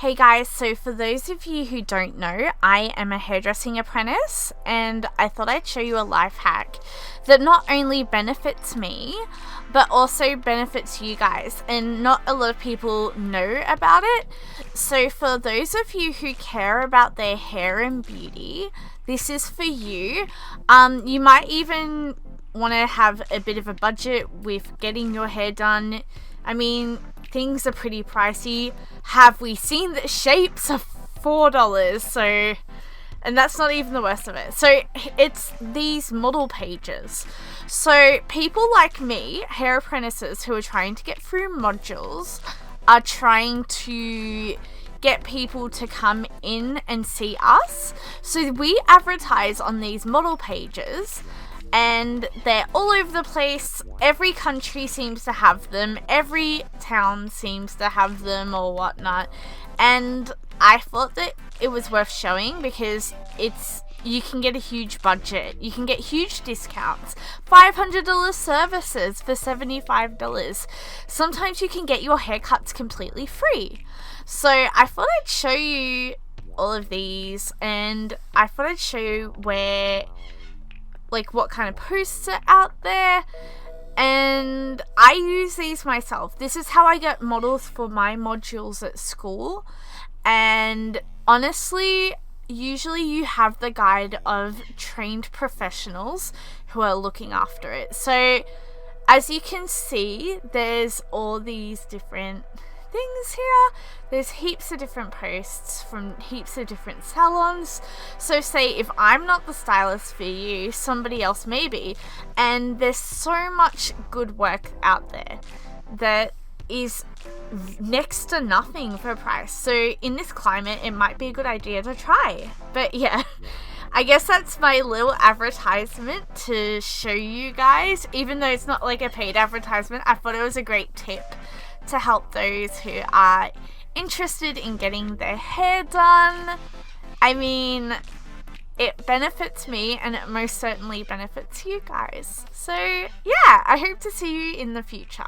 Hey guys, so for those of you who don't know, I am a hairdressing apprentice and I thought I'd show you a life hack that not only benefits me, but also benefits you guys, and not a lot of people know about it. So for those of you who care about their hair and beauty, this is for you. You might even want to have a bit of a budget with getting your hair done. I mean, things are pretty pricey. Have we seen that shapes are $4? So, and that's not even the worst of it. So it's these model pages. So people like me, hair apprentices who are trying to get through modules, are trying to get people to come in and see us. So we advertise on these model pages, and they're all over the place. Every country seems to have them. Every town seems to have them or whatnot. And I thought that it was worth showing because you can get a huge budget. You can get huge discounts. $500 services for $75. Sometimes you can get your haircuts completely free. So I thought I'd show you all of these, and I thought I'd show you what kind of posts are out there. And I use these myself. This is how I get models for my modules at school. And honestly, usually you have the guide of trained professionals who are looking after it. So as you can see, there's all these different things here. There's heaps of different posts from heaps of different salons. So say if I'm not the stylist for you, somebody else may be. And there's so much good work out there that is next to nothing for price. So in this climate, it might be a good idea to try. But yeah, I guess that's my little advertisement to show you guys. Even though it's not like a paid advertisement, I thought it was a great tip to help those who are interested in getting their hair done. I mean, it benefits me and it most certainly benefits you guys. So yeah, I hope to see you in the future.